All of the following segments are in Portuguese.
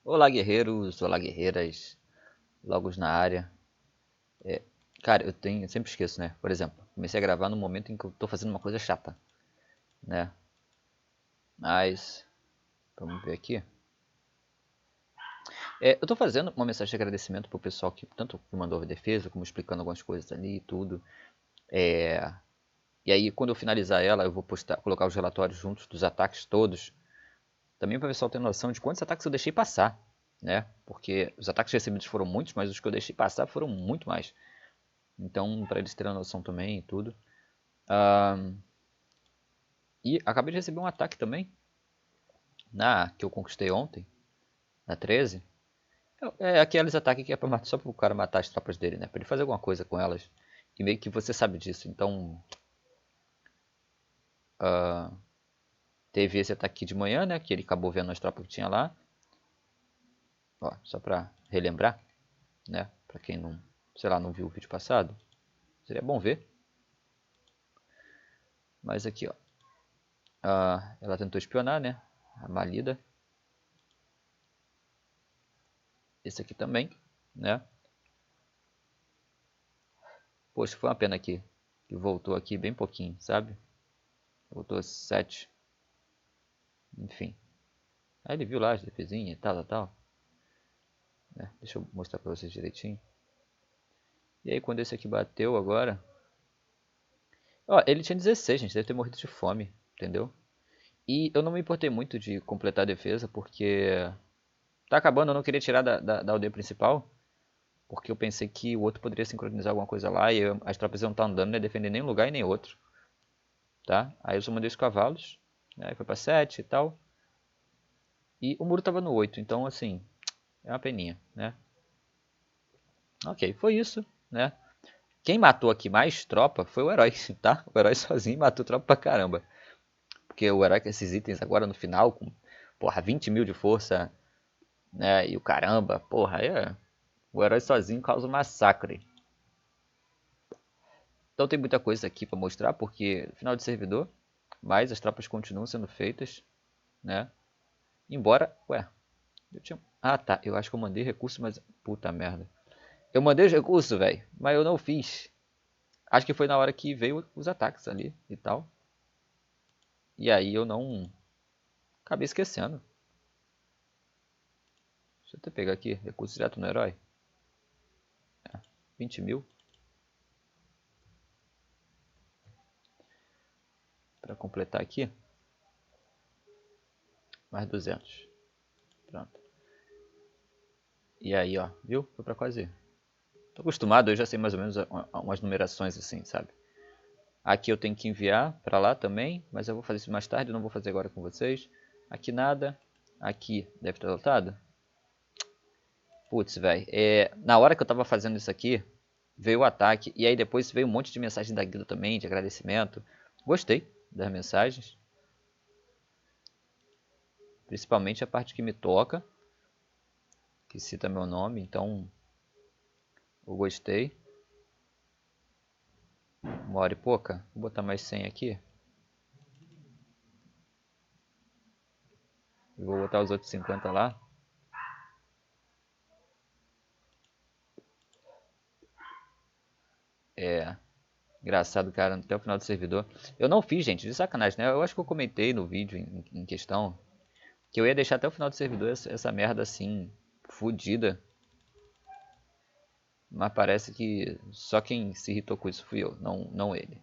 Olá, guerreiros, olá, guerreiras, logos na área. É, cara, eu sempre esqueço, né? Por exemplo, comecei a gravar no momento em que eu tô fazendo uma coisa chata, né? Mas, vamos ver aqui. Eu tô fazendo uma mensagem de agradecimento pro pessoal que tanto que mandou a defesa, como explicando algumas coisas ali e tudo. É, e aí, quando eu finalizar ela, eu vou postar, colocar os relatórios juntos dos ataques todos. Também para o pessoal ter noção de quantos ataques eu deixei passar, né? Porque os ataques recebidos foram muitos, mas os que eu deixei passar foram muito mais. Então, para eles terem noção também e tudo. Ah, e acabei de receber um ataque também, na que eu conquistei ontem, na 13. É aqueles ataques que é pra matar, só para o cara matar as tropas dele, né? Para ele fazer alguma coisa com elas. E meio que você sabe disso. Então, teve esse ataque aqui de manhã, né? Que ele acabou vendo as tropas que tinha lá. Ó, só para relembrar, né? Para quem não, sei lá, não viu o vídeo passado. Seria bom ver. Mas aqui, ó. Ela tentou espionar, né? A Malida. Esse aqui também, né? Poxa, foi uma pena aqui. Que voltou aqui bem pouquinho, sabe? Voltou 7. Enfim. Aí ele viu lá as defesinhas e tal, tal, tal. Né? Deixa eu mostrar pra vocês direitinho. E aí quando esse aqui bateu agora... Ó, ele tinha 16, gente. Deve ter morrido de fome, entendeu? E eu não me importei muito de completar a defesa, porque... Tá acabando, eu não queria tirar da aldeia principal. Porque eu pensei que o outro poderia sincronizar alguma coisa lá e as tropas iam estar andando, não ia defender nem um lugar e nem outro. Tá? Aí eu só mandei os cavalos, né? Foi pra 7 e tal. E o muro tava no 8, então assim, é uma peninha, né? Ok, foi isso, né? Quem matou aqui mais tropa foi o herói, tá? O herói sozinho matou tropa pra caramba. Porque o herói com esses itens agora no final, com, porra, 20 mil de força, né? E o caramba, porra, o herói sozinho causa um massacre. Então tem muita coisa aqui pra mostrar, porque final de servidor, mas as tropas continuam sendo feitas, né? Embora, ué, eu tinha... Ah, tá, eu acho que eu mandei recurso, mas... Puta merda. Eu mandei os recursos, velho, mas eu não fiz. Acho que foi na hora que veio os ataques ali e tal. E aí eu não... Acabei esquecendo. Deixa eu até pegar aqui, recurso direto no herói. 20 mil. Pra completar aqui. Mais 200. Pronto. E aí, ó, viu? Foi pra quase... Tô acostumado, eu já sei mais ou menos umas numerações assim, sabe? Aqui eu tenho que enviar pra lá também, mas eu vou fazer isso mais tarde, eu não vou fazer agora com vocês. Aqui nada. Aqui deve estar lotado. Putz, velho. Na hora que eu tava fazendo isso aqui, veio o ataque. E aí depois veio um monte de mensagem da guilda também, de agradecimento. Gostei das mensagens. Principalmente a parte que me toca. Que cita meu nome, então eu gostei. Uma hora e pouca. Vou botar mais 100 aqui. E vou botar os outros 50 lá. Engraçado, cara, até o final do servidor. Eu não fiz, gente, de sacanagem, né? Eu acho que eu comentei no vídeo em questão que eu ia deixar até o final do servidor essa merda assim, fodida. Mas parece que só quem se irritou com isso fui eu, não ele.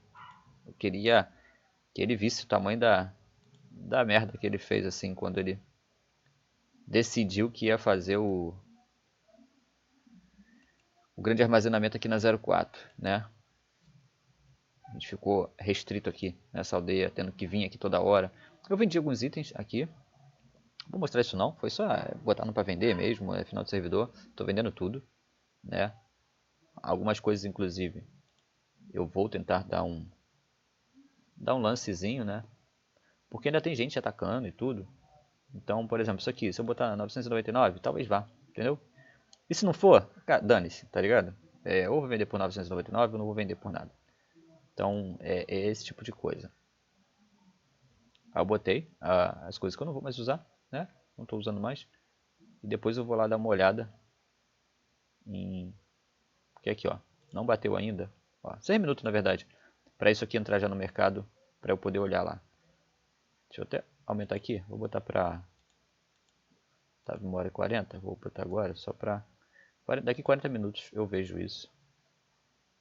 Eu queria que ele visse o tamanho da merda que ele fez assim quando ele decidiu que ia fazer o grande armazenamento aqui na 04, né? A gente ficou restrito aqui nessa aldeia, tendo que vir aqui toda hora. Eu vendi alguns itens aqui. Vou mostrar isso não, foi só botando para vender mesmo, é final de servidor. Tô vendendo tudo, né? Algumas coisas inclusive eu vou tentar dar um lancezinho, né? Porque ainda tem gente atacando e tudo. Então, por exemplo, isso aqui, se eu botar 999, talvez vá, entendeu? E se não for, dane-se, tá ligado? Ou vou vender por 999 ou não vou vender por nada. Então, é esse tipo de coisa. Aí eu botei as coisas que eu não vou mais usar, né? Não estou usando mais. E depois eu vou lá dar uma olhada em... Porque aqui, ó, não bateu ainda. Ó, 6 minutos, na verdade. Para isso aqui entrar já no mercado, para eu poder olhar lá. Deixa eu até aumentar aqui. Vou botar para... Tá 1h40. Vou botar agora só para... Daqui 40 minutos eu vejo isso.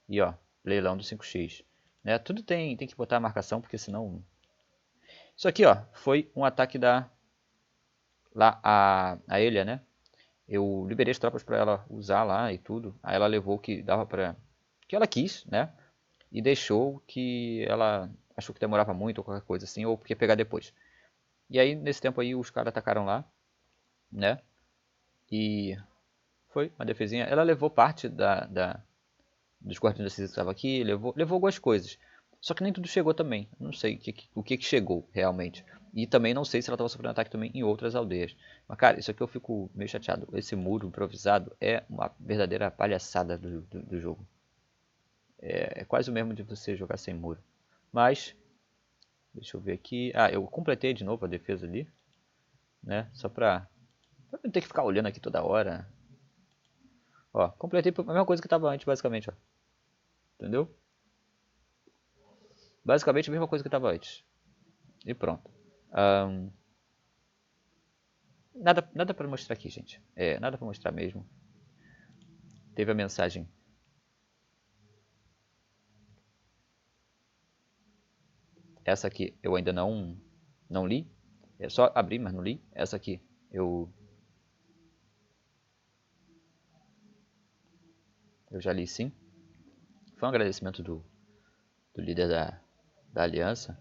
E ó, leilão do 5x. Né? Tudo tem que botar a marcação, porque senão... Isso aqui, ó, foi um ataque da... Lá a Elia, né? Eu liberei as tropas para ela usar lá e tudo. Aí ela levou o que dava para... que ela quis, né? E deixou que ela achou que demorava muito ou qualquer coisa assim, ou porque ia pegar depois. E aí, nesse tempo aí, os caras atacaram lá, né? E foi uma defesinha. Ela levou parte dos guardiões da cidade que estavam aqui, levou algumas coisas. Só que nem tudo chegou também. Não sei o que chegou realmente. E também não sei se ela estava sofrendo ataque também em outras aldeias. Mas, cara, isso aqui eu fico meio chateado. Esse muro improvisado é uma verdadeira palhaçada do jogo. É quase o mesmo de você jogar sem muro. Mas, deixa eu ver aqui. Ah, eu completei de novo a defesa ali. Né? Só pra não ter que ficar olhando aqui toda hora. Ó, completei a mesma coisa que estava antes, basicamente, ó. Entendeu? Basicamente a mesma coisa que estava antes. E pronto. Um, nada para mostrar aqui, gente. Nada para mostrar mesmo. Teve a mensagem. Essa aqui eu ainda não li. É só abrir, mas não li. Essa aqui eu já li sim. Foi um agradecimento do líder da aliança.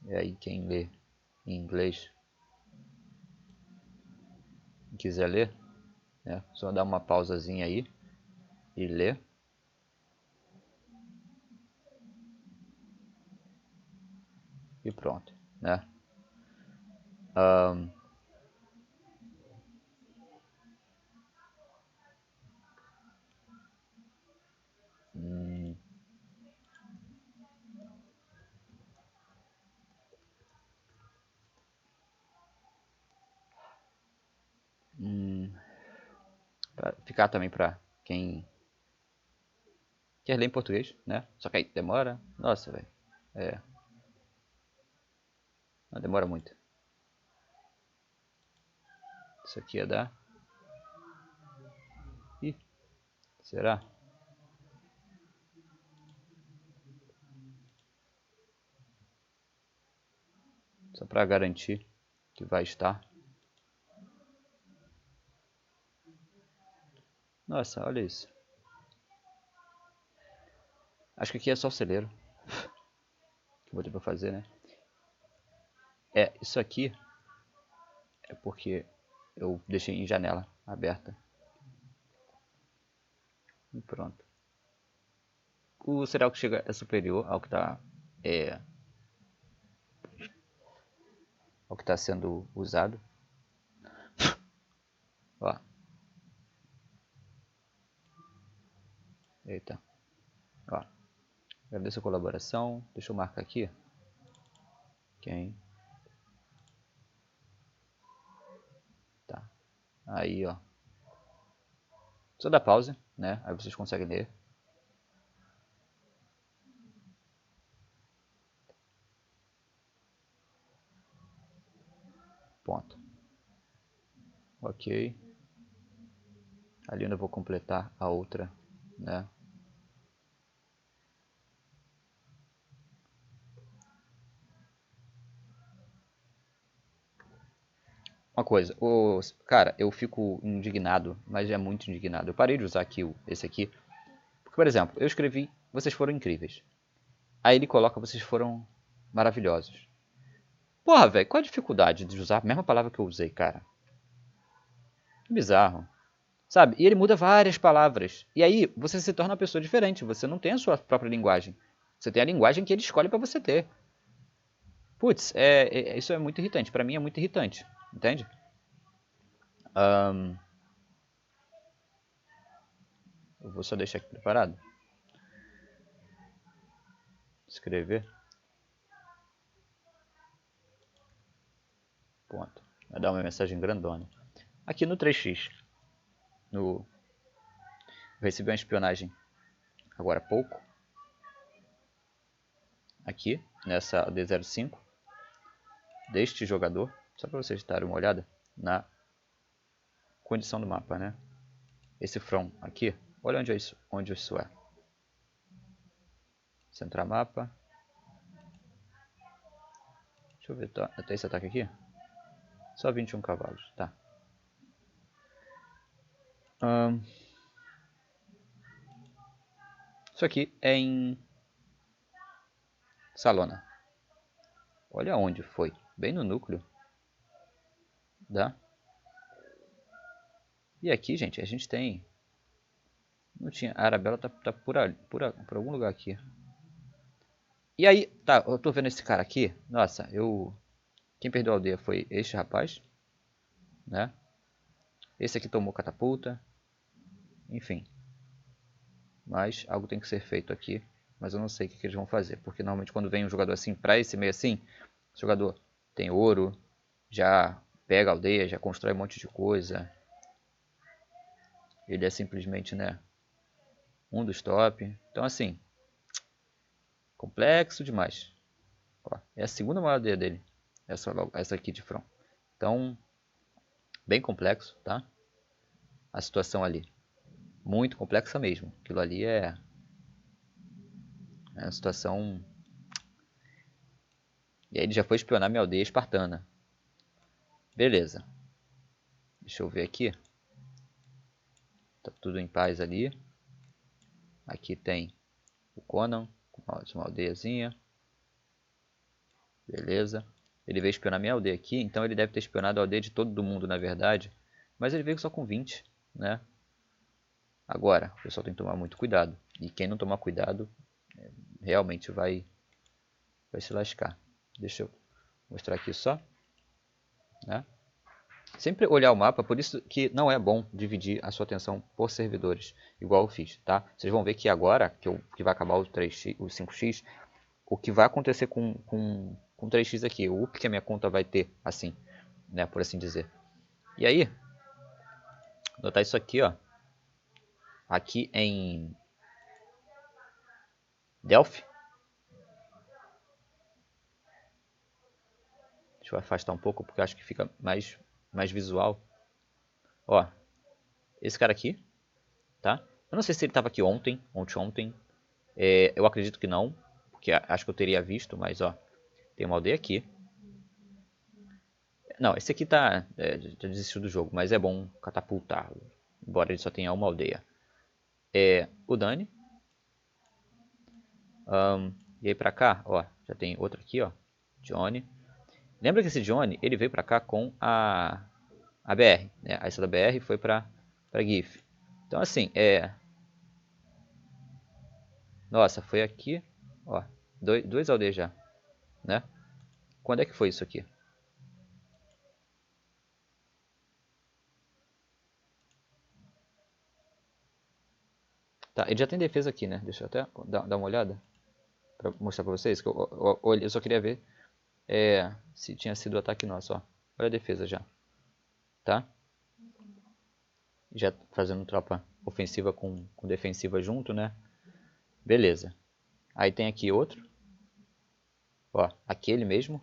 E aí quem lê em inglês quiser ler, né? Só dar uma pausazinha aí e ler. E pronto, né? Um, hum, pra ficar também para quem quer ler em português, né? Só que aí demora. Nossa, velho. É, não demora muito. Isso aqui ia dar. Ih, será? Só para garantir que vai estar. Nossa, olha isso. Acho que aqui é só o celeiro que eu vou ter para fazer, né? Isso aqui é porque eu deixei em janela aberta. E pronto. O cereal que chega é superior ao que está sendo usado. Ó. Eita. Ó. Agradeço a colaboração. Deixa eu marcar aqui. Quem? Tá. Aí, ó. Só dá pause, né? Aí vocês conseguem ler. Ponto. Ok. Ali eu vou completar a outra, né? Uma coisa, cara, eu fico indignado, mas é muito indignado. Eu parei de usar aqui esse aqui. Porque, por exemplo, eu escrevi, vocês foram incríveis. Aí ele coloca, vocês foram maravilhosos. Porra, velho, qual a dificuldade de usar a mesma palavra que eu usei, cara? Que bizarro. Sabe? E ele muda várias palavras. E aí você se torna uma pessoa diferente. Você não tem a sua própria linguagem. Você tem a linguagem que ele escolhe pra você ter. Putz, isso é muito irritante. Pra mim é muito irritante. Entende? Eu vou só deixar aqui preparado. Escrever. Ponto. Vai dar uma mensagem grandona. Aqui no 3x, eu recebi uma espionagem agora há pouco. Aqui, nessa D05, deste jogador. Só para vocês darem uma olhada na condição do mapa, né? Esse from aqui, olha onde isso é. Centrar mapa. Deixa eu ver, até esse ataque aqui. Só 21 cavalos, tá. Isso aqui é em Salona. Olha onde foi, bem no núcleo. Dá. E aqui, gente, a gente tem... Não tinha, a Arabella tá por algum lugar aqui. E aí, tá, eu tô vendo esse cara aqui. Nossa, quem perdeu a aldeia foi este rapaz, né? Esse aqui tomou catapulta. Enfim. Mas algo tem que ser feito aqui. Mas eu não sei o que eles vão fazer. Porque normalmente quando vem um jogador assim, pra esse meio assim, o jogador tem ouro, já pega a aldeia, já constrói um monte de coisa. Ele é simplesmente, né, um dos top. Então assim, complexo demais. Ó, é a segunda maior aldeia dele. Essa aqui de front. Então, bem complexo, tá? A situação ali. Muito complexa mesmo. Aquilo ali é uma situação... E aí ele já foi espionar minha aldeia espartana. Beleza. Deixa eu ver aqui. Tá tudo em paz ali. Aqui tem o Conan, com uma aldeiazinha. Beleza. Ele veio espionar minha aldeia aqui, então ele deve ter espionado a aldeia de todo mundo, na verdade. Mas ele veio só com 20, né? Agora, o pessoal tem que tomar muito cuidado. E quem não tomar cuidado, realmente vai se lascar. Deixa eu mostrar aqui só. Né? Sempre olhar o mapa, por isso que não é bom dividir a sua atenção por servidores, igual eu fiz, tá? Vocês vão ver que agora, que vai acabar o 3x, o 5x, o que vai acontecer com 3x aqui, o up que a minha conta vai ter, assim, né, por assim dizer. E aí, notar isso aqui, ó, aqui em Delphi. Deixa eu afastar um pouco, porque eu acho que fica mais visual. Ó, esse cara aqui, tá? Eu não sei se ele estava aqui ontem. Eu acredito que não, porque acho que eu teria visto, mas ó, tem uma aldeia aqui. Não, esse aqui já desistiu do jogo, mas é bom catapultá-lo, embora ele só tenha uma aldeia. O Dani. E aí pra cá, ó, já tem outro aqui, ó, Johnny. Lembra que esse Johnny, ele veio pra cá com a BR, né? Essa da BR foi pra GIF. Então assim, nossa, foi aqui, ó, dois aldeias já, né? Quando é que foi isso aqui? Tá, ele já tem defesa aqui, né? Deixa eu até dar uma olhada pra mostrar pra vocês, que eu só queria ver se tinha sido o ataque nosso, ó. Olha a defesa já, tá? Já fazendo tropa ofensiva com defensiva junto, né? Beleza. Aí tem aqui outro. Ó, aquele mesmo.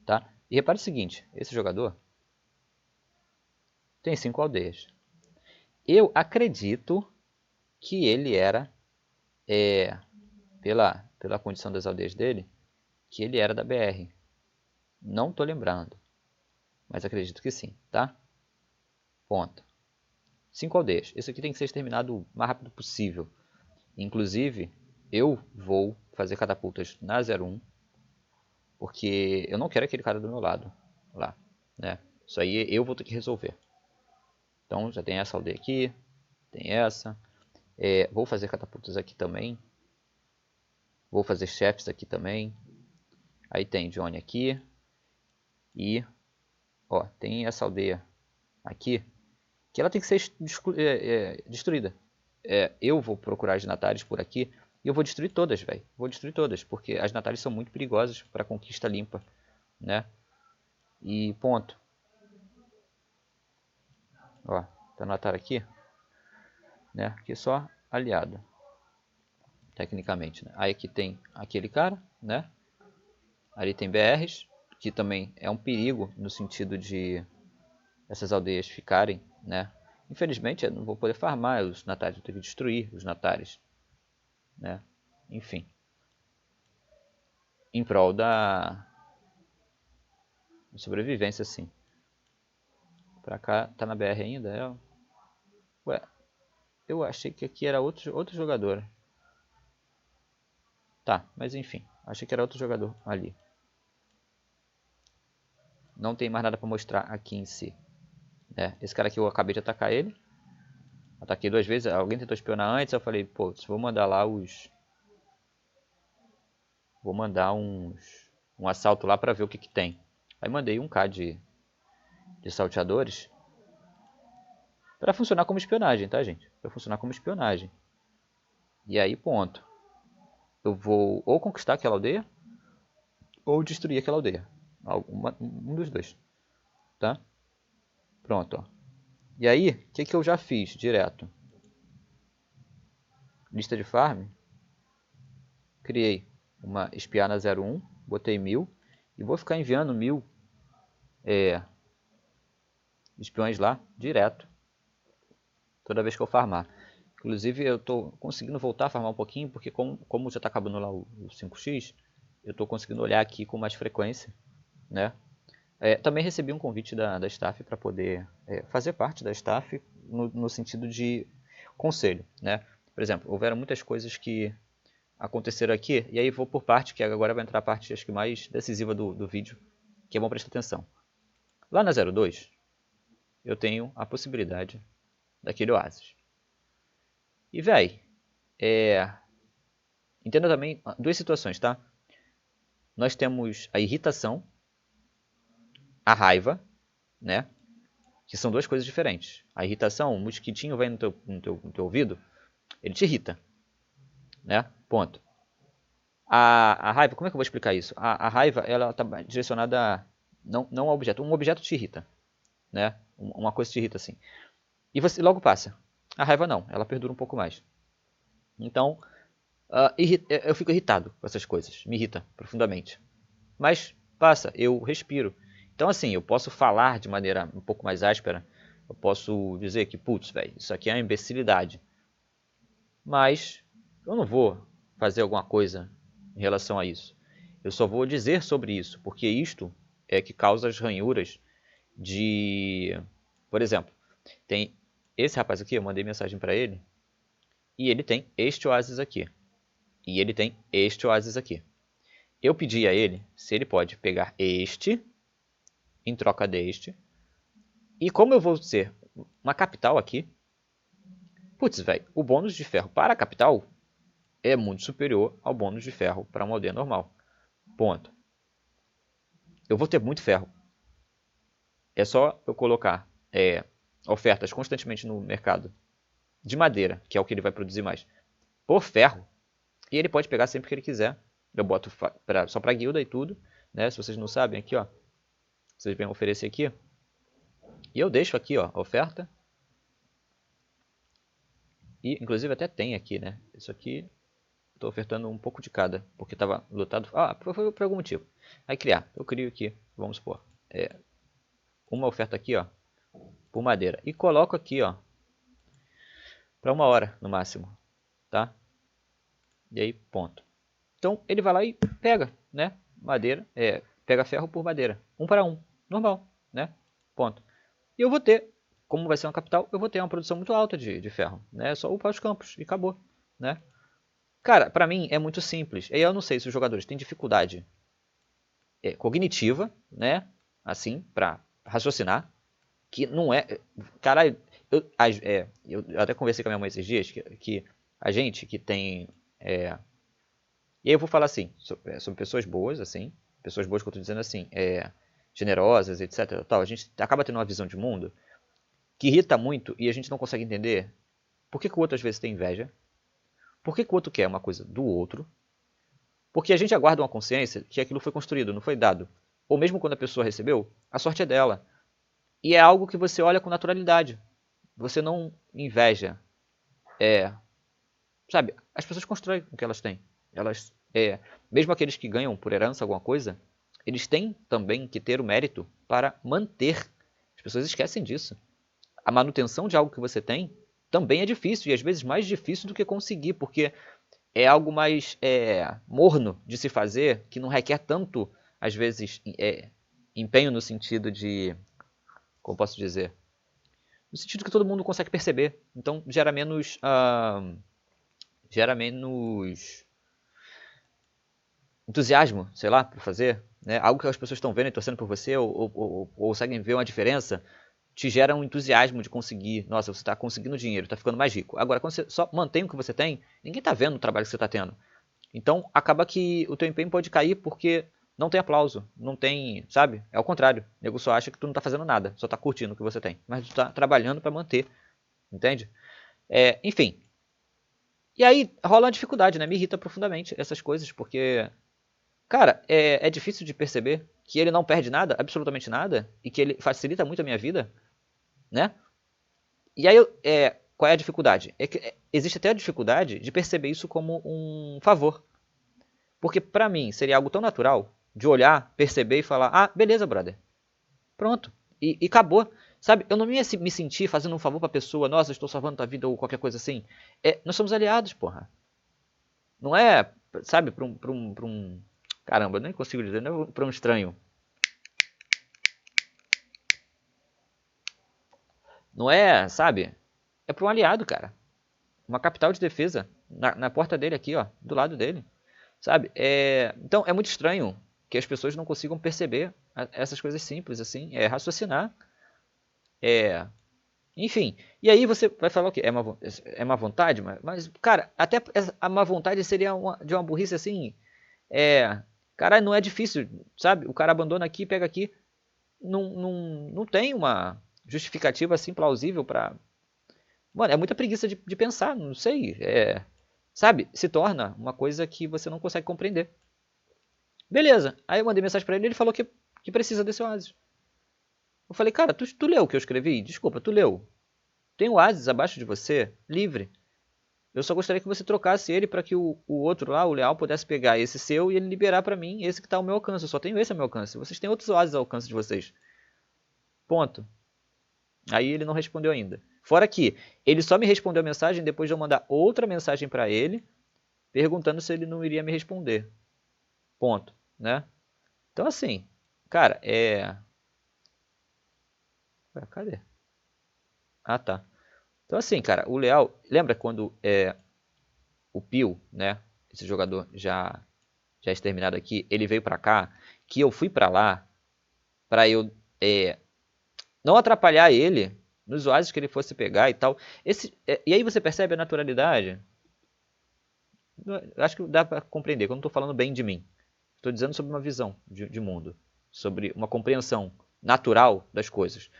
Tá? E repare o seguinte, esse jogador tem 5 aldeias. Eu acredito que ele era, pela condição das aldeias dele, que ele era da BR. Não tô lembrando, mas acredito que sim, tá? Ponto. 5 aldeias. Isso aqui tem que ser exterminado o mais rápido possível. Inclusive, eu vou fazer catapultas na 01, porque eu não quero aquele cara do meu lado lá, né? Isso aí eu vou ter que resolver. Então já tem essa aldeia aqui, tem essa. Vou fazer catapultas aqui também. Vou fazer chefes aqui também. Aí tem Johnny aqui. E ó, tem essa aldeia aqui, que ela tem que ser destruída. Eu vou procurar as Natalis por aqui e eu vou destruir todas, velho. Vou destruir todas, porque as Natalis são muito perigosas para conquista limpa, né? E ponto. Ó, tá no atalho aqui, né? Aqui é só aliado, tecnicamente, né? Aí aqui tem aquele cara, né? Ali tem BRs, que também é um perigo no sentido de essas aldeias ficarem, né? Infelizmente eu não vou poder farmar os natares, eu tenho que destruir os natares, né? Enfim, em prol da sobrevivência, sim. Pra cá, tá na BR ainda? Ué, eu achei que aqui era outro jogador. Tá, mas enfim, achei que era outro jogador ali. Não tem mais nada pra mostrar aqui em si. Esse cara aqui eu acabei de atacar ele. Ataquei 2 vezes, alguém tentou espionar antes, eu falei, pô, vou mandar lá os... Vou mandar um assalto lá pra ver o que tem. Aí mandei 1k de salteadores para funcionar como espionagem, tá, gente? Para funcionar como espionagem. E aí, ponto. Eu vou ou conquistar aquela aldeia ou destruir aquela aldeia. Um dos dois, tá? Pronto, ó. E aí, o que eu já fiz direto? Lista de farm. Criei uma espiana 01, botei 1000 e vou ficar enviando 1000 espiões lá direto toda vez que eu farmar. Inclusive eu estou conseguindo voltar a farmar um pouquinho, porque como já está acabando lá o 5x, eu estou conseguindo olhar aqui com mais frequência, né? Também recebi um convite da staff para poder fazer parte da staff no sentido de conselho, né? Por exemplo, houveram muitas coisas que aconteceram aqui, e aí vou por parte, que agora vai entrar a parte acho que mais decisiva do vídeo, que é bom prestar atenção. Lá na 02, eu tenho a possibilidade daquele oásis. E, véi, entenda também duas situações, tá? Nós temos a irritação, a raiva, né? Que são duas coisas diferentes. A irritação, o mosquitinho vai no teu ouvido, ele te irrita, né? Ponto. A raiva, como é que eu vou explicar isso? A raiva, ela está direcionada a, não ao objeto. Um objeto te irrita, né? Uma coisa te irrita assim. E você logo passa. A raiva não, ela perdura um pouco mais. Então, eu fico irritado com essas coisas, me irrita profundamente. Mas passa, eu respiro. Então assim, eu posso falar de maneira um pouco mais áspera, eu posso dizer que, putz, velho, isso aqui é uma imbecilidade. Mas eu não vou fazer alguma coisa em relação a isso. Eu só vou dizer sobre isso, porque isto é que causa as ranhuras de... Por exemplo, tem esse rapaz aqui, eu mandei mensagem para ele, e ele tem este oásis aqui. E ele tem este oásis aqui. Eu pedi a ele se ele pode pegar este em troca deste. E como eu vou ser uma capital aqui, putz, velho, o bônus de ferro para a capital é muito superior ao bônus de ferro para uma aldeia normal. Ponto. Eu vou ter muito ferro. É só eu colocar ofertas constantemente no mercado de madeira, que é o que ele vai produzir mais, por ferro, e ele pode pegar sempre que ele quiser. Eu boto só para guilda e tudo, né? Se vocês não sabem, aqui, ó, vocês vêm oferecer aqui, e eu deixo aqui, ó, a oferta. E inclusive até tem aqui, né? Isso aqui estou ofertando um pouco de cada, porque estava lotado. Foi por algum motivo. Aí criar, eu crio aqui, vamos supor, uma oferta aqui, ó, por madeira. E coloco aqui, ó, para 1 hora no máximo, tá? E aí, ponto. Então ele vai lá e pega, né? Madeira, pega ferro por madeira, 1 para 1, normal, né? Ponto. E eu vou ter, como vai ser uma capital, eu vou ter uma produção muito alta de ferro, né? É só upar os campos e acabou, né? Cara, pra mim é muito simples. E eu não sei se os jogadores têm dificuldade cognitiva, né? Assim, pra raciocinar. Que não é. Cara, eu até conversei com a minha mãe esses dias que a gente que tem. E aí eu vou falar assim, sobre pessoas boas, assim. Pessoas boas que eu tô dizendo assim, generosas, etc. Tal, a gente acaba tendo uma visão de mundo que irrita muito e a gente não consegue entender por que o outro às vezes tem inveja. Por que o outro quer uma coisa do outro? Porque a gente aguarda uma consciência que aquilo foi construído, não foi dado. ou mesmo quando a pessoa recebeu, a sorte é dela. E é algo que você olha com naturalidade. Você não inveja. Sabe, as pessoas constroem o que elas têm. Elas, mesmo aqueles que ganham por herança alguma coisa, eles têm também que ter o mérito para manter. As pessoas esquecem disso. A manutenção de algo que você tem também é difícil, e às vezes mais difícil do que conseguir, porque é algo mais morno de se fazer, que não requer tanto, às vezes, empenho no sentido de, como posso dizer, no sentido que todo mundo consegue perceber. Então gera menos entusiasmo, sei lá, para fazer, né? Algo que as pessoas estão vendo e torcendo por você, ou conseguem ver uma diferença, te gera um entusiasmo de conseguir. Nossa, você está conseguindo dinheiro, está ficando mais rico. Agora, quando você só mantém o que você tem, ninguém está vendo o trabalho que você está tendo. Então, acaba que o teu empenho pode cair porque não tem aplauso, não tem, sabe? É o contrário. O nego só acha que tu não está fazendo nada, só está curtindo o que você tem. Mas tu está trabalhando para manter, entende? Enfim. E aí rola uma dificuldade, né? Me irrita profundamente essas coisas, porque cara, é difícil de perceber que ele não perde nada, absolutamente nada, e que ele facilita muito a minha vida, né? E aí, qual é a dificuldade? É que existe até a dificuldade de perceber isso como um favor. Porque pra mim seria algo tão natural de olhar, perceber e falar: ah, beleza, brother. Pronto. E acabou. Sabe, eu não ia me sentir fazendo um favor pra pessoa, nossa, eu estou salvando tua vida ou qualquer coisa assim. Nós somos aliados, porra. Não é, sabe, pra um. Caramba, eu nem consigo dizer, não é pra um estranho. Não é, sabe? É para um aliado, cara. Uma capital de defesa na porta dele aqui, ó, do lado dele, sabe? Então é muito estranho que as pessoas não consigam perceber essas coisas simples assim, raciocinar, é, enfim. E aí você vai falar o quê? É uma vontade, mas cara, até a má vontade seria de uma burrice assim, cara, não é difícil, sabe? O cara abandona aqui, pega aqui, não tem uma justificativa assim plausível para. Mano, é muita preguiça de pensar, não sei. Sabe? Se torna uma coisa que você não consegue compreender. Beleza. Aí eu mandei mensagem pra ele e ele falou que precisa desse oásis. Eu falei, cara, tu leu o que eu escrevi? Desculpa, tu leu. Tem o oásis abaixo de você, livre. Eu só gostaria que você trocasse ele para que o outro lá, o leal, pudesse pegar esse seu e ele liberar pra mim esse que tá ao meu alcance. Eu só tenho esse ao meu alcance. Vocês têm outros oásis ao alcance de vocês. Ponto. Aí ele não respondeu ainda. Fora que ele só me respondeu a mensagem depois de eu mandar outra mensagem pra ele perguntando se ele não iria me responder. Ponto, né? Então assim, cara, Ué, cadê? Ah, tá. Então assim, cara, o Leal, lembra quando o Pio, né, esse jogador já exterminado aqui, ele veio pra cá, que eu fui pra lá pra eu não atrapalhar ele nos oásis que ele fosse pegar e tal. E aí você percebe a naturalidade. Acho que dá pra compreender, que eu não tô falando bem de mim. Estou dizendo sobre uma visão de mundo, sobre uma compreensão natural das coisas.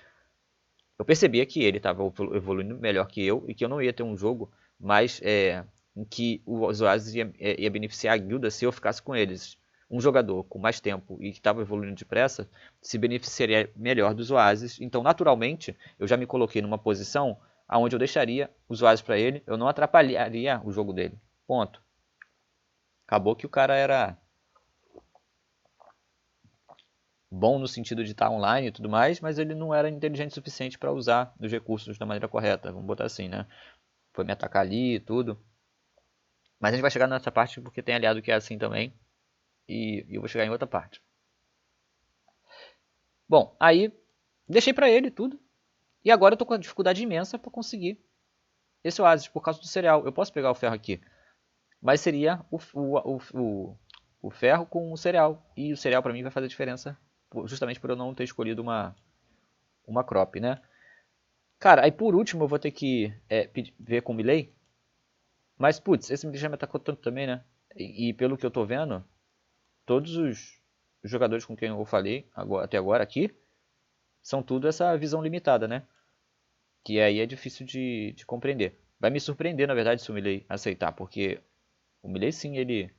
Eu percebia que ele estava evoluindo melhor que eu e que eu não ia ter um jogo mais em que os Oasis ia beneficiar a guilda se eu ficasse com eles. Um jogador com mais tempo e que estava evoluindo depressa se beneficiaria melhor dos Oasis. Então, naturalmente, eu já me coloquei numa posição onde eu deixaria os Oasis para ele, eu não atrapalharia o jogo dele. Ponto. Acabou que o cara era bom no sentido de estar online e tudo mais, mas ele não era inteligente o suficiente para usar os recursos da maneira correta, vamos botar assim, né? Foi me atacar ali e tudo. Mas a gente vai chegar nessa parte porque tem aliado que é assim também, e eu vou chegar em outra parte. Bom, aí deixei para ele tudo, e agora eu tô com uma dificuldade imensa para conseguir esse oásis por causa do cereal. Eu posso pegar o ferro aqui, mas seria o ferro com o cereal, e o cereal para mim vai fazer diferença justamente por eu não ter escolhido uma crop, né? Cara, aí por último eu vou ter que ver com o Milley. Mas, putz, esse Milley já me atacou tanto também, né? E pelo que eu tô vendo, todos os jogadores com quem eu falei até agora aqui são tudo essa visão limitada, né? Que aí é difícil de compreender. Vai me surpreender, na verdade, se o Milley aceitar, porque o Milley sim, ele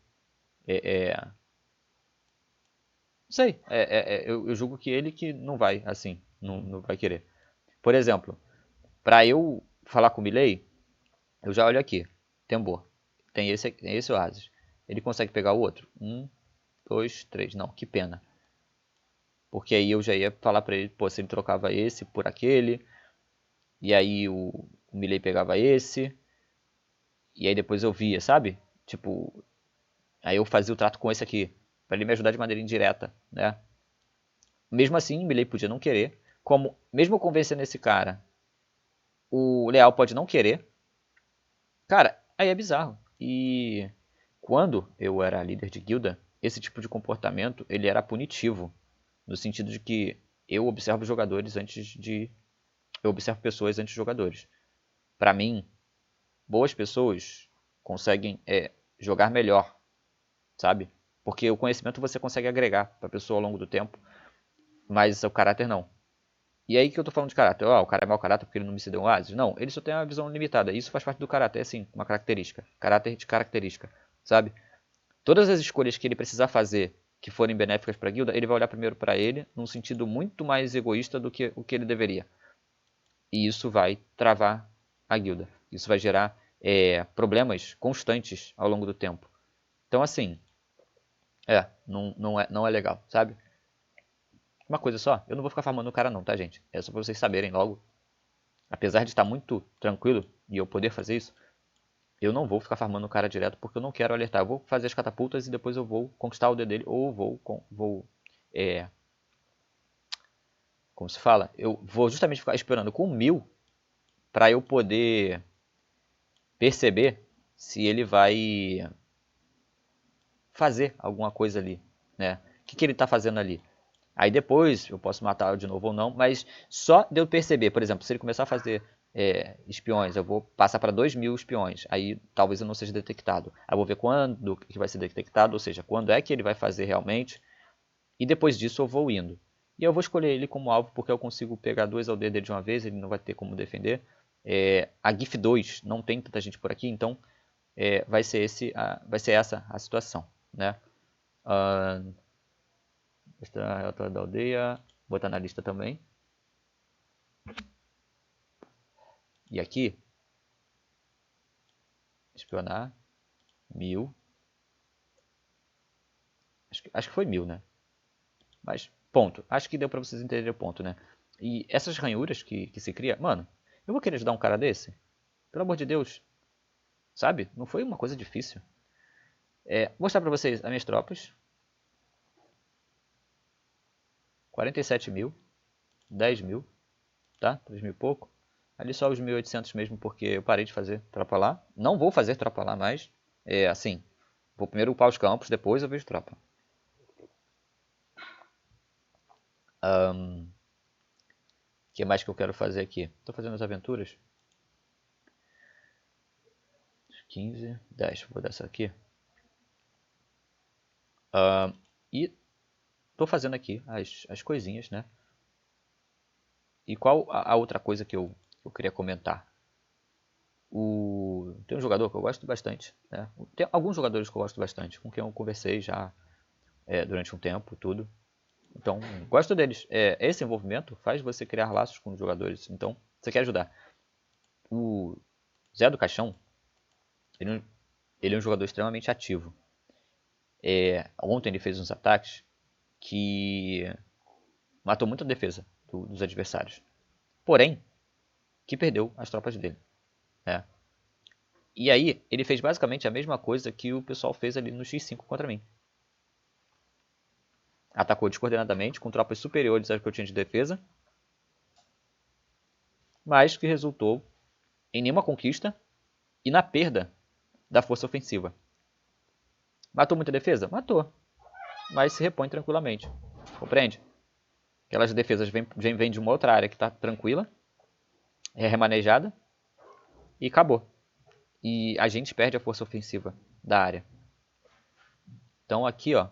é, é, sei, eu julgo que ele que não vai, assim, não vai querer. Por exemplo, para eu falar com o Milley, eu já olho aqui, Tembor, tem esse Oasis. Ele consegue pegar o outro? 2, 3, não, que pena. Porque aí eu já ia falar pra ele, pô, se ele trocava esse por aquele, e aí o Milley pegava esse, e aí depois eu via, sabe? Tipo, aí eu fazia o trato com esse aqui, pra ele me ajudar de maneira indireta, né? Mesmo assim, o Milley podia não querer, como, mesmo convencendo esse cara, o Leal pode não querer, cara, aí é bizarro. E quando eu era líder de guilda, esse tipo de comportamento, ele era punitivo, no sentido de que eu observo jogadores antes de eu observo pessoas antes de jogadores. Para mim, boas pessoas conseguem jogar melhor, sabe? Porque o conhecimento você consegue agregar para a pessoa ao longo do tempo, mas o caráter não. E aí que eu tô falando de caráter. O cara é mau caráter porque ele não me cedeu um oásis? Não, ele só tem uma visão limitada. Isso faz parte do caráter, é assim, uma característica. Caráter de característica, sabe? Todas as escolhas que ele precisar fazer que forem benéficas para a guilda, ele vai olhar primeiro para ele, num sentido muito mais egoísta do que o que ele deveria. E isso vai travar a guilda. Isso vai gerar problemas constantes ao longo do tempo. Então, assim, não é legal, sabe? Uma coisa só, eu não vou ficar farmando o cara não, tá, gente? É só pra vocês saberem logo. Apesar de estar muito tranquilo e eu poder fazer isso, eu não vou ficar farmando o cara direto porque eu não quero alertar. Eu vou fazer as catapultas e depois eu vou conquistar o D dele ou é, como se fala? Eu vou justamente ficar esperando com 1000 para eu poder perceber se ele vai fazer alguma coisa ali, né? O que ele está fazendo ali? Aí depois eu posso matar de novo ou não, mas só de eu perceber, por exemplo, se ele começar a fazer espiões, eu vou passar para 2000 espiões, aí talvez eu não seja detectado. Aí eu vou ver quando que vai ser detectado, ou seja, quando é que ele vai fazer realmente, e depois disso eu vou indo. E eu vou escolher ele como alvo porque eu consigo pegar 2 AOD dele de uma vez, ele não vai ter como defender. A GIF 2 não tem tanta gente por aqui, então vai ser essa a situação, né? Esta relatório da aldeia, botar na lista também. E aqui, espionar, 1000. Acho que foi 1000, né? Mas, ponto. Acho que deu pra vocês entenderem o ponto, né? E essas ranhuras que se cria, mano, eu vou querer ajudar um cara desse? Pelo amor de Deus, sabe? Não foi uma coisa difícil. Vou mostrar pra vocês as minhas tropas. 47 mil, 10 mil, tá? 3 mil e pouco. Ali só os 1800 mesmo, porque eu parei de fazer tropa lá. Não vou fazer tropa lá mais. Assim, vou primeiro upar os campos, depois eu vejo tropa. O que mais que eu quero fazer aqui? Estou fazendo as aventuras. 15, 10. Vou dar essa aqui. E estou fazendo aqui as coisinhas, né? E qual a outra coisa que eu queria comentar? Tem um jogador que eu gosto bastante, né? Tem alguns jogadores que eu gosto bastante, com quem eu conversei já durante um tempo, tudo. Então, gosto deles. Esse envolvimento faz você criar laços com os jogadores. Então, você quer ajudar. O Zé do Caixão, ele é um jogador extremamente ativo. Ontem ele fez uns ataques que matou muito a defesa dos adversários. Porém, que perdeu as tropas dele. Né? E aí, ele fez basicamente a mesma coisa que o pessoal fez ali no X5 contra mim. Atacou descoordenadamente com tropas superiores às que eu tinha de defesa, mas que resultou em nenhuma conquista e na perda da força ofensiva. Matou muita defesa? Matou. Mas se repõe tranquilamente. Compreende? Aquelas defesas vêm de uma outra área que está tranquila, remanejada, e acabou. E a gente perde a força ofensiva da área. Então aqui, ó.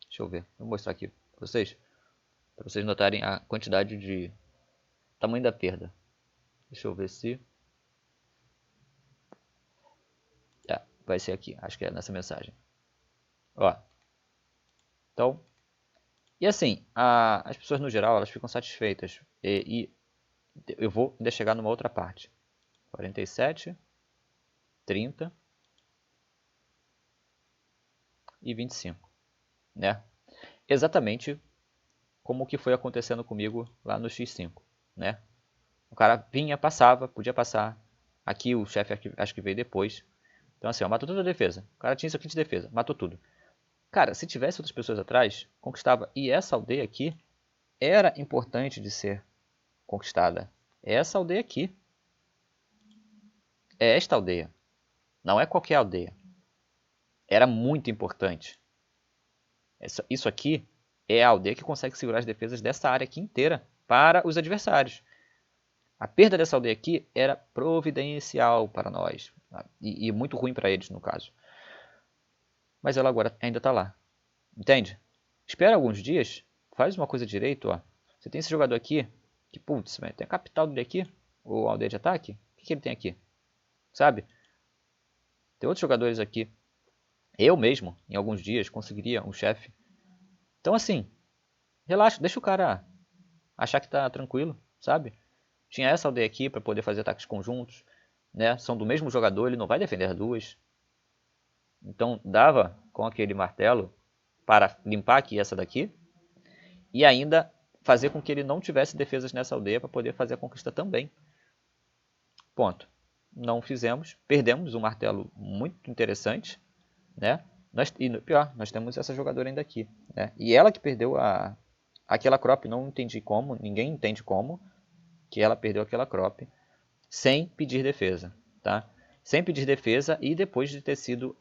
Deixa eu ver. Vou mostrar aqui para vocês notarem a quantidade de tamanho da perda. Deixa eu ver se vai ser aqui. Acho que é nessa mensagem. Ó, Então, e assim, as pessoas no geral, elas ficam satisfeitas. E eu vou ainda chegar numa outra parte. 47, 30 e 25, né? Exatamente como o que foi acontecendo comigo lá no X5, né? O cara vinha, passava, podia passar. Aqui o chefe acho que veio depois. Então assim, ó, matou toda a defesa. O cara tinha isso aqui de defesa, matou tudo. Cara, se tivesse outras pessoas atrás, conquistava. E essa aldeia aqui era importante de ser conquistada. É essa aldeia aqui. É esta aldeia. Não é qualquer aldeia. Era muito importante. Isso aqui é a aldeia que consegue segurar as defesas dessa área aqui inteira para os adversários. A perda dessa aldeia aqui era providencial para nós. E muito ruim para eles, no caso. Mas ela agora ainda está lá. Entende? Espera alguns dias, faz uma coisa direito. Ó. Você tem esse jogador aqui, que putz, tem a capital dele aqui, ou a aldeia de ataque. O que ele tem aqui? Sabe? Tem outros jogadores aqui. Eu mesmo, em alguns dias, conseguiria um chefe. Então assim, relaxa, deixa o cara achar que está tranquilo, sabe? Tinha essa aldeia aqui para poder fazer ataques conjuntos, né? São do mesmo jogador, ele não vai defender duas. Então dava com aquele martelo para limpar aqui essa daqui e ainda fazer com que ele não tivesse defesas nessa aldeia para poder fazer a conquista também. Ponto. Não fizemos, perdemos um martelo muito interessante, né? E pior, nós temos essa jogadora ainda aqui, né? E ela que perdeu aquela crop, não entendi como, ninguém entende como que ela perdeu aquela crop sem pedir defesa, tá? Sem pedir defesa e depois de ter sido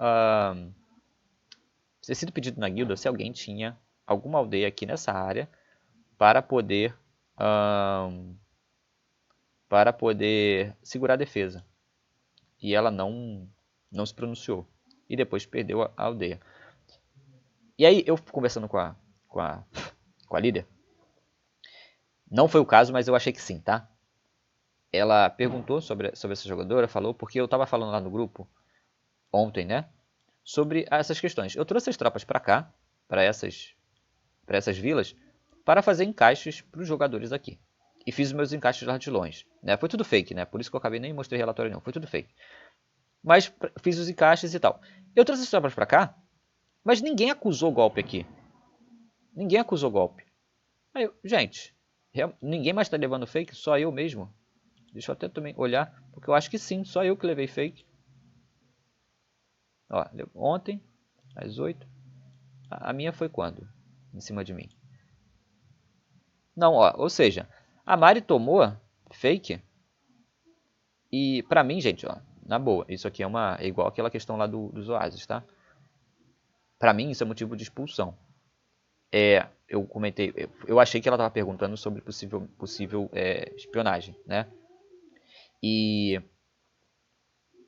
pedido na guilda se alguém tinha alguma aldeia aqui nessa área para poder segurar a defesa. E ela não se pronunciou. E depois perdeu a aldeia. E aí eu conversando com a líder, não foi o caso, mas eu achei que sim, tá? Ela perguntou sobre essa jogadora, falou, porque eu estava falando lá no grupo ontem, né? Sobre essas questões. Eu trouxe as tropas para cá, para essas vilas, para fazer encaixes para os jogadores aqui. E fiz os meus encaixes lá de longe. Né? Foi tudo fake, né? Por isso que eu acabei nem mostrei relatório não. Foi tudo fake. Mas fiz os encaixes e tal. Eu trouxe as tropas para cá, mas ninguém acusou golpe aqui. Ninguém acusou golpe. Aí eu, gente, ninguém mais está levando fake? Só eu mesmo? Deixa eu até também olhar, porque eu acho que sim, só eu que levei fake. Ó, ontem, às 8. A minha foi quando? Em cima de mim. Não, ó, ou seja, a Mari tomou fake. E pra mim, gente, ó, na boa, isso aqui é igual aquela questão lá dos oásis, tá? Pra mim, isso é motivo de expulsão. Eu comentei, eu achei que ela tava perguntando sobre possível espionagem, né? E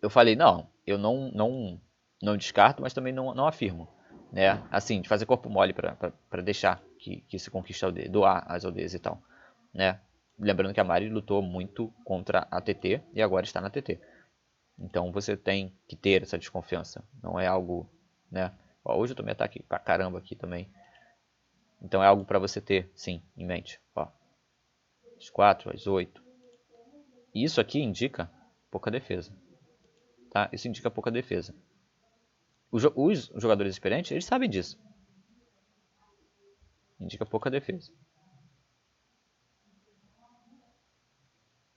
eu falei, não, eu não descarto, mas também não afirmo, né? Assim, de fazer corpo mole para deixar que se conquiste a aldeia, doar as aldeias e tal, né? Lembrando que a Mari lutou muito contra a TT e agora está na TT. Então você tem que ter essa desconfiança, não é algo, né? Ó, hoje eu tomei ataque pra caramba aqui também. Então é algo para você ter, sim, em mente. Ó, as 4, as 8. E isso aqui indica pouca defesa. Tá? Isso indica pouca defesa. Os jogadores experientes, eles sabem disso. Indica pouca defesa.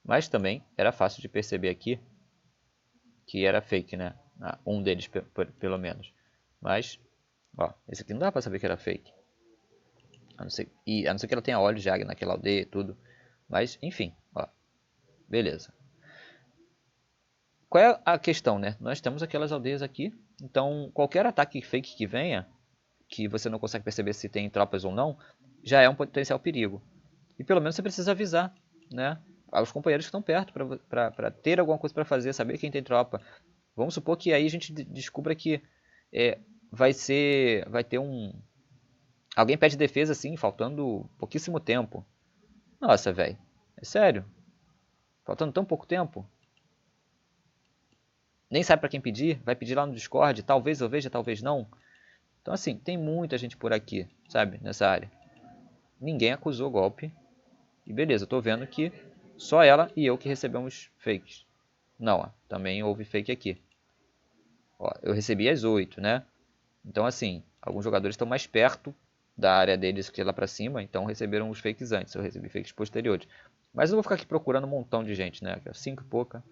Mas também era fácil de perceber aqui que era fake, né? Um deles, pelo menos. Mas, ó, esse aqui não dá pra saber que era fake. A não ser que ela tenha óleo de águia naquela aldeia e tudo. Mas, enfim, ó. Beleza. Qual é a questão, né? Nós temos aquelas aldeias aqui. Então, qualquer ataque fake que venha, que você não consegue perceber se tem tropas ou não, já é um potencial perigo. E pelo menos você precisa avisar, né? Aos companheiros que estão perto, para ter alguma coisa para fazer, saber quem tem tropa. Vamos supor que aí a gente descubra que vai ter alguém pede defesa assim, faltando pouquíssimo tempo. Nossa, velho, é sério? Faltando tão pouco tempo? Nem sabe para quem pedir? Vai pedir lá no Discord? Talvez eu veja, talvez não. Então assim, tem muita gente por aqui, sabe, nessa área. Ninguém acusou golpe. E beleza, eu tô vendo que só ela e eu que recebemos fakes. Não, ó, também houve fake aqui. Ó, eu recebi às 8, né? Então assim, alguns jogadores estão mais perto da área deles que lá pra cima, então receberam os fakes antes, eu recebi fakes posteriores. Mas eu vou ficar aqui procurando um montão de gente, né? 5 e pouca.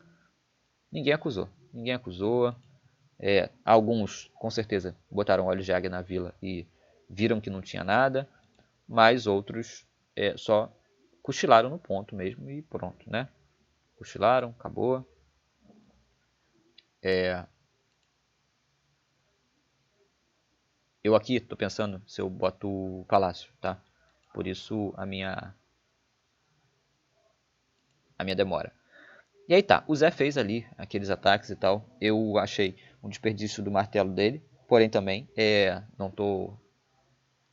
Ninguém acusou. Ninguém acusou. Alguns, com certeza, botaram óleo de águia na vila e viram que não tinha nada. Mas outros só cochilaram no ponto mesmo e pronto, né? Cochilaram, acabou. Eu aqui tô pensando se eu boto o palácio, tá? Por isso a minha demora. E aí tá, o Zé fez ali aqueles ataques e tal. Eu achei um desperdício do martelo dele, porém também não tô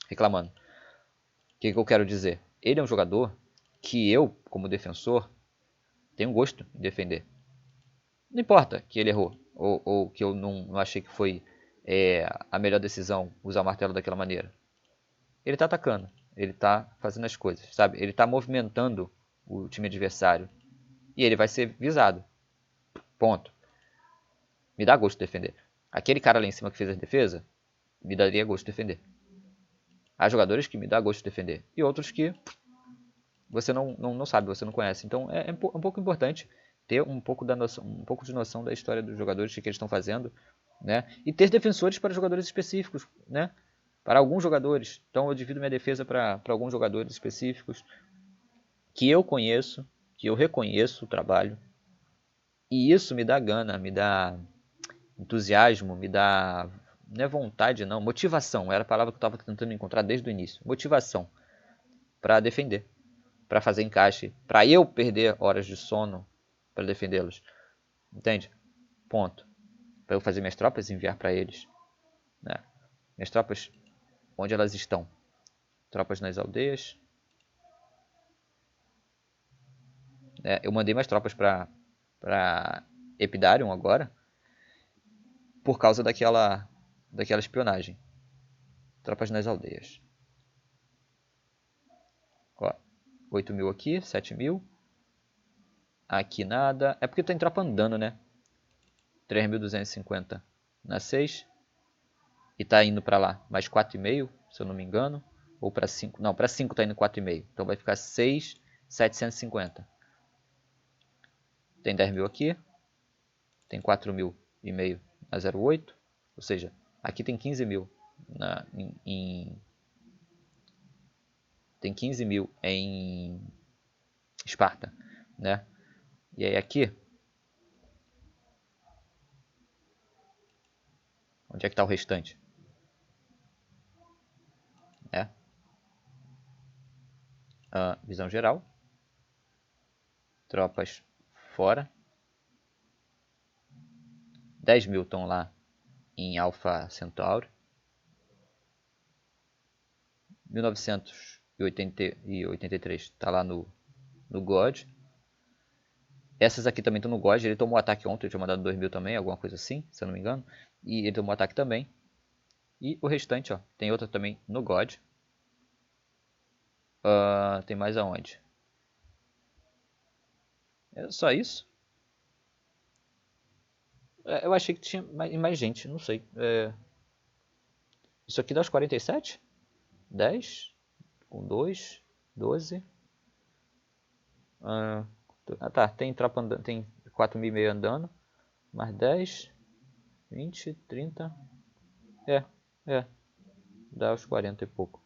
reclamando. O que eu quero dizer? Ele é um jogador que eu, como defensor, tenho gosto em defender. Não importa que ele errou, ou que eu não achei que foi a melhor decisão usar o martelo daquela maneira. Ele tá atacando, ele tá fazendo as coisas, sabe? Ele tá movimentando o time adversário e ele vai ser visado. Ponto. Me dá gosto de defender. Aquele cara lá em cima que fez a defesa, me daria gosto de defender. Há jogadores que me dá gosto de defender e outros que você não sabe, você não conhece. Então é um pouco importante ter um pouco de noção da história dos jogadores, o que eles estão fazendo, né? E ter defensores para jogadores específicos, né? Para alguns jogadores. Então eu divido minha defesa para alguns jogadores específicos que eu conheço, que eu reconheço o trabalho. E isso me dá gana, me dá entusiasmo, me dá, não é vontade não, motivação, era a palavra que eu estava tentando encontrar desde o início. Motivação para defender, para fazer encaixe, para eu perder horas de sono para defendê-los. Entende? Ponto. Para eu fazer minhas tropas e enviar para eles. Né? Minhas tropas, onde elas estão? Tropas nas aldeias. Eu mandei mais tropas para Epidarium agora, por causa daquela espionagem. Tropas nas aldeias. Ó, 8 mil aqui, 7 mil. Aqui nada. É porque tem tropa andando, né? 3.250 na 6. E tá indo para lá mais 4,5, se eu não me engano. Ou para 5. Não, para 5 tá indo 4,5. Então vai ficar 6.750. Tem 10 mil aqui. Tem 4 mil e meio na 0,8. Ou seja, aqui tem 15 mil tem 15 mil em Esparta, né? E aí aqui, onde é que está o restante? Visão geral, tropas fora, 10 mil estão lá em Alpha Centauri, 1983 está lá no God. Essas aqui também estão no God. Ele tomou ataque ontem, eu tinha mandado 2 mil também, alguma coisa assim, se eu não me engano. E ele tomou ataque também. E o restante, ó, tem outra também no God. Tem mais aonde? É só isso? Eu achei que tinha mais gente, não sei. Isso aqui dá os 47? 10 com 2, 12. Tá, tem tropa andando, tem 4.500 andando. Mais 10, 20, 30. Dá os 40 e pouco.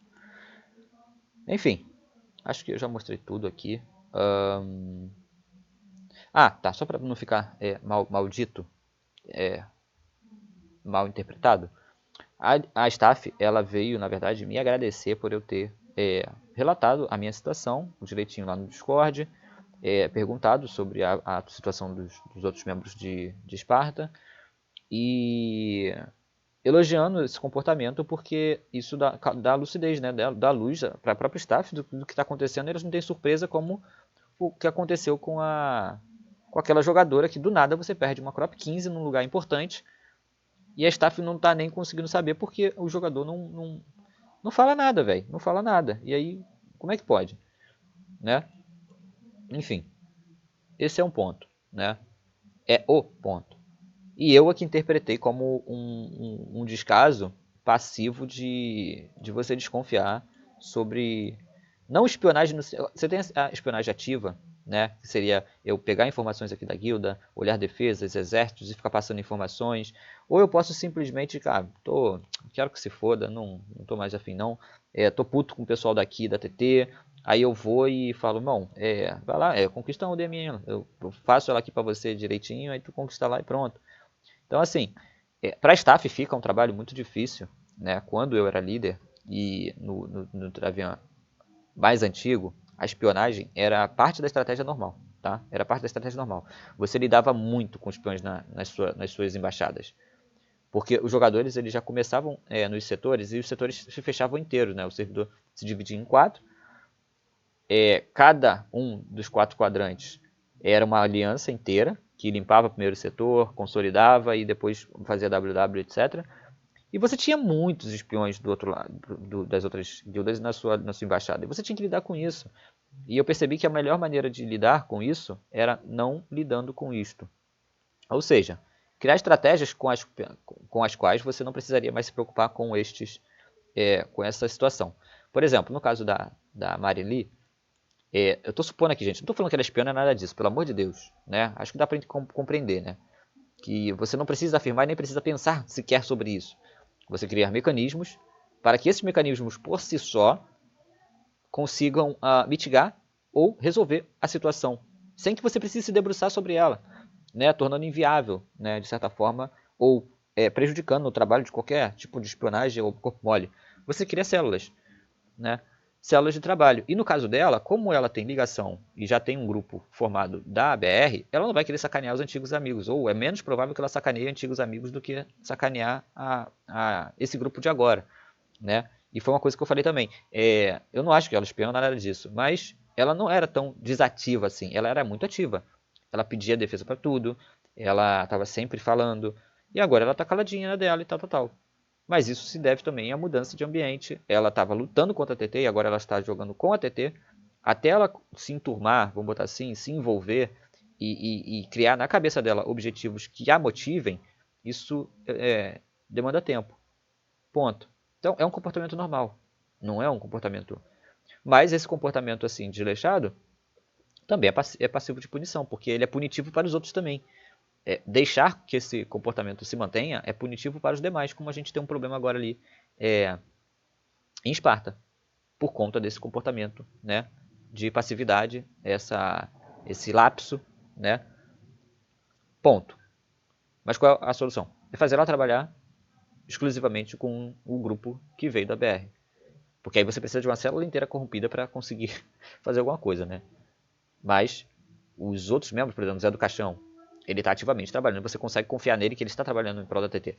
Enfim, acho que eu já mostrei tudo aqui. Tá, só para não ficar maldito, mal interpretado. A staff, ela veio, na verdade, me agradecer por eu ter relatado a minha situação direitinho lá no Discord, perguntado sobre a situação dos outros membros de Esparta e elogiando esse comportamento porque isso dá lucidez, né? Dá luz para a própria staff do que está acontecendo. Eles não têm surpresa como o que aconteceu com aquela jogadora que do nada você perde uma crop 15 num lugar importante E a staff não tá nem conseguindo saber porque o jogador não fala nada, velho. Não fala nada. E aí, como é que pode? Né? Enfim, esse é um ponto, né? É o ponto. E eu aqui interpretei como um descaso passivo de você desconfiar sobre... Não espionagem... Você tem a espionagem ativa, né? Que seria eu pegar informações aqui da guilda, olhar defesas, exércitos e ficar passando informações. Ou eu posso simplesmente, cara, quero que se foda, não tô mais afim não. Tô puto com o pessoal daqui da TT. Aí eu vou e falo, não, vai lá, conquista um minha. Eu faço ela aqui pra você direitinho, aí tu conquista lá e pronto. Então, assim, para staff fica um trabalho muito difícil, né? Quando eu era líder e no Travian mais antigo, a espionagem era parte da estratégia normal, tá? Era parte da estratégia normal. Você lidava muito com espiões nas suas embaixadas, porque os jogadores eles já começavam nos setores e os setores se fechavam inteiros, né? O servidor se dividia em quatro, cada um dos quatro quadrantes era uma aliança inteira, que limpava primeiro o setor, consolidava e depois fazia WW, etc. E você tinha muitos espiões do outro lado, das outras guildas na sua embaixada. E você tinha que lidar com isso. E eu percebi que a melhor maneira de lidar com isso era não lidando com isto. Ou seja, criar estratégias com as quais você não precisaria mais se preocupar com essa situação. Por exemplo, no caso da Marily, eu estou supondo aqui, gente, não estou falando que ela é espiã, não é nada disso, pelo amor de Deus, né? Acho que dá para compreender, né? Que você não precisa afirmar e nem precisa pensar sequer sobre isso. Você criar mecanismos para que esses mecanismos por si só consigam mitigar ou resolver a situação, sem que você precise se debruçar sobre ela, né? Tornando inviável, né? De certa forma, ou prejudicando o trabalho de qualquer tipo de espionagem ou corpo mole. Você cria células, né? Células de trabalho. E no caso dela, como ela tem ligação e já tem um grupo formado da ABR, ela não vai querer sacanear os antigos amigos, ou é menos provável que ela sacaneie antigos amigos do que sacanear esse grupo de agora, né? E foi uma coisa que eu falei também. Eu não acho que ela espiou nada disso, mas ela não era tão desativa assim, ela era muito ativa. Ela pedia defesa para tudo, ela estava sempre falando, e agora ela está caladinha na dela e tal, tal, tal. Mas isso se deve também à mudança de ambiente. Ela estava lutando contra a TT e agora ela está jogando com a TT. Até ela se enturmar, vamos botar assim, se envolver e criar na cabeça dela objetivos que a motivem, isso demanda tempo. Ponto. Então é um comportamento normal. Não é um comportamento. Mas esse comportamento assim desleixado também é passivo de punição, porque ele é punitivo para os outros também. Deixar que esse comportamento se mantenha é punitivo para os demais, como a gente tem um problema agora ali em Esparta, por conta desse comportamento, né, de passividade, esse lapso, né, ponto. Mas qual é a solução? É fazer ela trabalhar exclusivamente com o grupo que veio da BR. Porque aí você precisa de uma célula inteira corrompida para conseguir fazer alguma coisa, né? Mas os outros membros, por exemplo, o Zé do Caixão, ele está ativamente trabalhando, você consegue confiar nele que ele está trabalhando em prol da TT.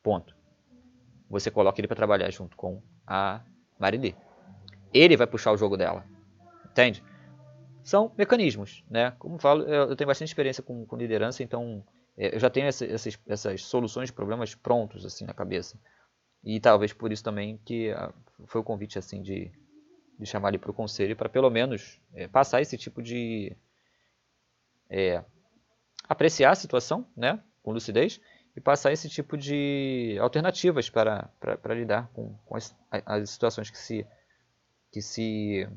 Ponto. Você coloca ele para trabalhar junto com a Marili. Ele vai puxar o jogo dela. Entende? São mecanismos, né? Como eu falo, eu tenho bastante experiência com liderança, então eu já tenho essas soluções de problemas prontos assim na cabeça. E talvez por isso também que foi o convite assim de chamar ele para o conselho para pelo menos passar esse tipo de apreciar a situação, né, com lucidez e passar esse tipo de alternativas para lidar com as situações que se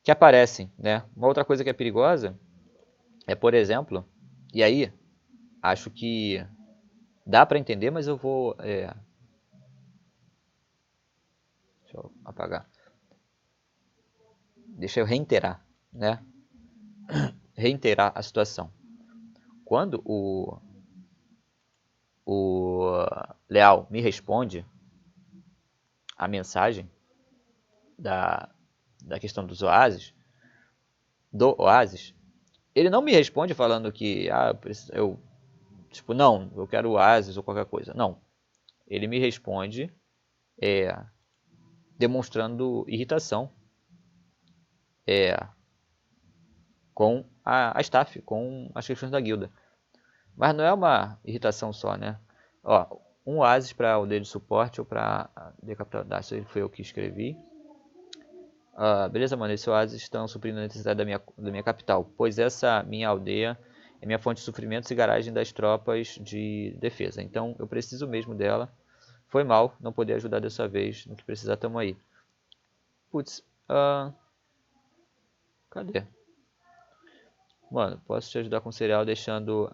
que aparecem, né? Uma outra coisa que é perigosa é, por exemplo, e aí acho que dá para entender, mas eu vou deixa eu apagar, deixa eu reiterar, né? Reiterar a situação. Quando o Leal me responde a mensagem da, da questão dos oásis, do oásis, ele não me responde falando que tipo, não, eu quero oásis ou qualquer coisa. Não. Ele me responde demonstrando irritação com a staff, com as questões da guilda. Mas não é uma irritação só, né? Ó, um oásis para aldeia de suporte ou para decapitar Daço, ele foi eu que escrevi. Beleza, mano, esse oásis estão suprindo a necessidade da minha capital, pois essa minha aldeia é minha fonte de sofrimentos e garagem das tropas de defesa. Então eu preciso mesmo dela. Foi mal não poder ajudar dessa vez. No que precisar, tamo aí. Putz, cadê? Mano, posso te ajudar com cereal deixando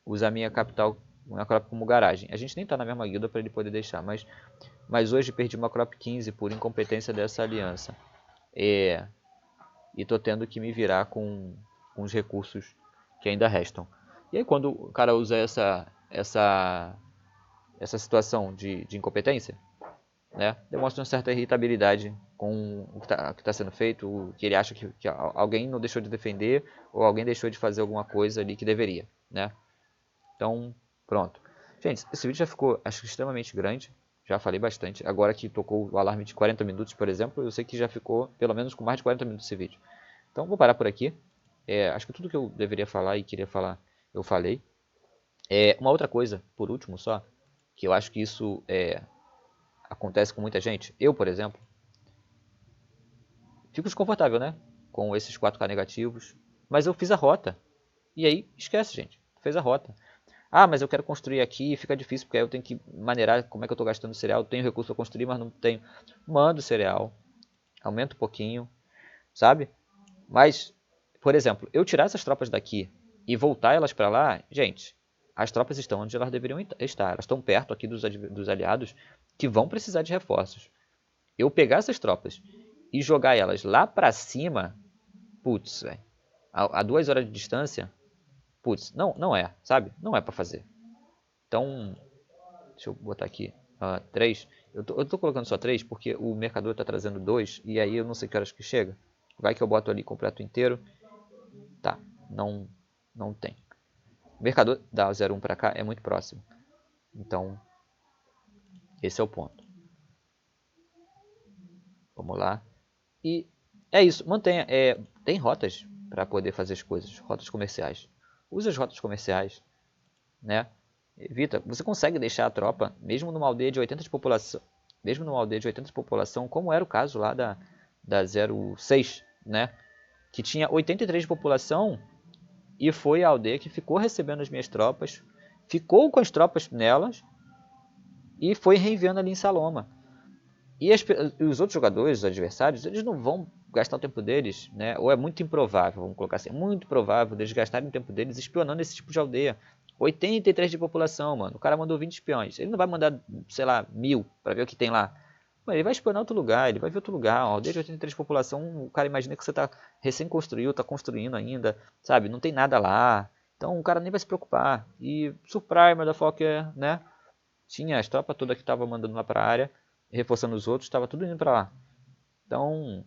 usar minha capital, minha crop como garagem. A gente nem tá na mesma guilda para ele poder deixar, mas hoje perdi uma crop 15 por incompetência dessa aliança. E tô tendo que me virar com os recursos que ainda restam. E aí quando o cara usa essa situação de incompetência, né, demonstra uma certa irritabilidade com o que está sendo feito, que ele acha que alguém não deixou de defender ou alguém deixou de fazer alguma coisa ali que deveria, né? Então, pronto. Gente, esse vídeo já ficou, acho, extremamente grande, já falei bastante. Agora que tocou o alarme de 40 minutos, por exemplo, eu sei que já ficou pelo menos com mais de 40 minutos esse vídeo. Então, vou parar por aqui. Acho que tudo que eu deveria falar e queria falar, eu falei. Uma outra coisa, por último só, que eu acho que isso acontece com muita gente. Eu, por exemplo, fico desconfortável, né? Com esses 4K negativos. Mas eu fiz a rota. E aí, esquece, gente. Fez a rota. Ah, mas eu quero construir aqui e fica difícil, porque aí eu tenho que maneirar como é que eu estou gastando cereal. Eu tenho recurso para construir, mas não tenho. Manda o cereal. Aumenta um pouquinho, sabe? Mas, por exemplo, eu tirar essas tropas daqui e voltar elas para lá, gente, as tropas estão onde elas deveriam estar. Elas estão perto aqui dos aliados que vão precisar de reforços. Eu pegar essas tropas e jogar elas lá pra cima, putz, velho, a 2 horas de distância, putz, não é, sabe? Não é pra fazer. Então, deixa eu botar aqui, 3. Eu tô colocando só 3 porque o mercador tá trazendo 2 e aí eu não sei que horas que chega. Vai que eu boto ali completo inteiro. Tá, não tem. O mercador da 01 pra cá é muito próximo. Então, esse é o ponto. Vamos lá. E é isso, mantenha. Tem rotas para poder fazer as coisas, rotas comerciais. Use as rotas comerciais, né? Evita, você consegue deixar a tropa, mesmo numa aldeia de 80 de população, como era o caso lá da 06, né? Que tinha 83 de população e foi a aldeia que ficou recebendo as minhas tropas, ficou com as tropas nelas e foi reenviando ali em Saloma. E os outros jogadores, os adversários, eles não vão gastar o tempo deles, né? Ou é muito improvável, vamos colocar assim, é muito provável deles gastarem o tempo deles espionando esse tipo de aldeia. 83 de população, mano. O cara mandou 20 espiões. Ele não vai mandar, sei lá, 1000 pra ver o que tem lá. Mano, ele vai espionar outro lugar, ele vai ver outro lugar. Uma aldeia de 83 de população, o cara imagina que você tá recém-construído, tá construindo ainda, sabe? Não tem nada lá. Então o cara nem vai se preocupar. E surprise, motherfucker, né? Tinha as tropas todas que tava mandando lá pra área, reforçando os outros, estava tudo indo para lá. Então,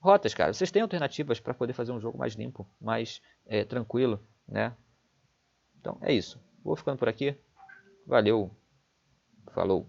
rotas, cara. Vocês têm alternativas para poder fazer um jogo mais limpo, mais tranquilo, né? Então, é isso. Vou ficando por aqui. Valeu. Falou.